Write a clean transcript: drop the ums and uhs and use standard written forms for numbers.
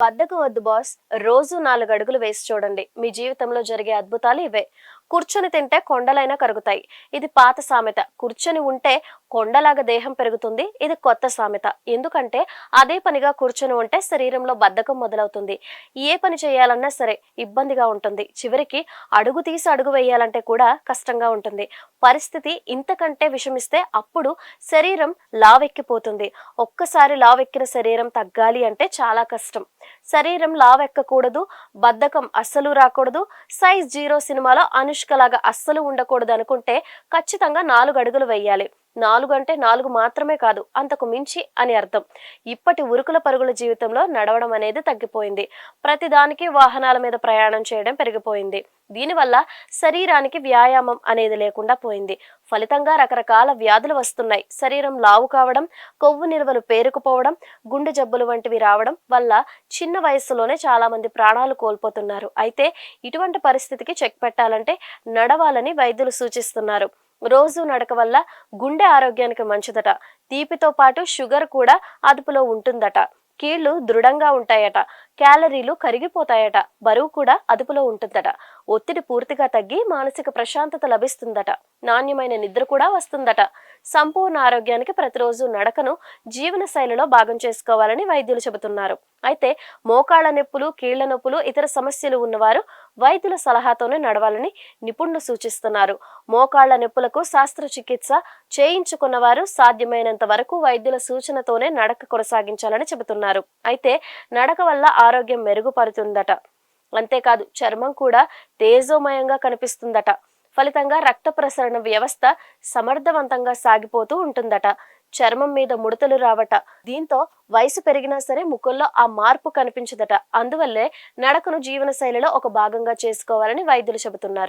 బద్ధకం వద్దు బాస్. రోజు 4 అడుగులు వేసి చూడండి. మీ జీవితంలో జరిగే అద్భుతాలు ఇవే. కూర్చొని తింటే కొండలైనా కరుగుతాయి. ఇది పాత సామెత. కూర్చొని ఉంటే కొండలాగా దేహం పెరుగుతుంది. ఇది కొత్త సామెత. ఎందుకంటే అదే పనిగా కూర్చొని ఉంటే శరీరంలో బద్ధకం మొదలవుతుంది. ఏ పని చేయాలన్నా సరే ఇబ్బందిగా ఉంటుంది. చివరికి అడుగు తీసి అడుగు వేయాలంటే కూడా కష్టంగా ఉంటుంది. పరిస్థితి ఇంతకంటే విషమిస్తే అప్పుడు శరీరం లావెక్కిపోతుంది. ఒక్కసారి లావెక్కిన శరీరం తగ్గాలి అంటే చాలా కష్టం. శరీరం లావెక్కకూడదు, బద్ధకం అస్సలు రాకూడదు, సైజ్ 0 సినిమాలో అనుష్కలాగా అస్సలు ఉండకూడదు అనుకుంటే ఖచ్చితంగా 4 అడుగులు వేయాలి. 4 అంటే 4 మాత్రమే కాదు, అంతకు మించి అని అర్థం. ఇప్పటి ఉరుకుల పరుగుల జీవితంలో నడవడం అనేది తగ్గిపోయింది. ప్రతిదానికి వాహనాల మీద ప్రయాణం చేయడం పెరిగిపోయింది. దీనివల్ల శరీరానికి వ్యాయామం అనేది లేకుండా పోయింది. ఫలితంగా రకరకాల వ్యాధులు వస్తున్నాయి. శరీరం లావు కావడం, కొవ్వు నిల్వలు పేరుకుపోవడం, గుండె జబ్బులు వంటివి రావడం వల్ల చిన్న వయస్సులోనే చాలా మంది ప్రాణాలు కోల్పోతున్నారు. అయితే ఇటువంటి పరిస్థితికి చెక్ పెట్టాలంటే నడవాలని వైద్యులు సూచిస్తున్నారు. రోజు నడక వల్ల గుండె ఆరోగ్యానికి మంచిదట. తీపితో పాటు షుగర్ కూడా అదుపులో ఉంటుందట. కీళ్లు దృఢంగా ఉంటాయట. క్యాలరీలు కరిగిపోతాయట. బరువు కూడా అదుపులో ఉంటుందట. ఒత్తిడి పూర్తిగా తగ్గి మానసిక ప్రశాంతత లభిస్తుందట. నాణ్యమైన నిద్ర కూడా వస్తుందట. సంపూర్ణ ఆరోగ్యానికి ప్రతిరోజు నడకను జీవన శైలిలో భాగం చేసుకోవాలని వైద్యులు చెబుతున్నారు. అయితే మోకాళ్ల నొప్పులు, కీళ్ల నొప్పులు, ఇతర సమస్యలు ఉన్నవారు వైద్యుల సలహాతోనే నడవాలని నిపుణులు సూచిస్తున్నారు. మోకాళ్ల నొప్పులకు శస్త్రచికిత్స చేయించుకున్న వారు సాధ్యమైనంత వరకు వైద్యుల సూచనతోనే నడక కొనసాగించాలని చెబుతున్నారు. అయితే నడక వల్ల ఆరోగ్యం మెరుగుపడుతుందట. అంతేకాదు చర్మం కూడా తేజోమయంగా కనిపిస్తుందట. ఫలితంగా రక్త ప్రసరణ వ్యవస్థ సమర్థవంతంగా సాగిపోతూ ఉంటుందట. చర్మం మీద ముడతలు రావట. దీంతో వయసు పెరిగినా సరే ముఖంలో ఆ మార్పు కనిపించదట. అందువల్లే నడకను జీవన శైలిలో ఒక భాగంగా చేసుకోవాలని వైద్యులు చెబుతున్నారు.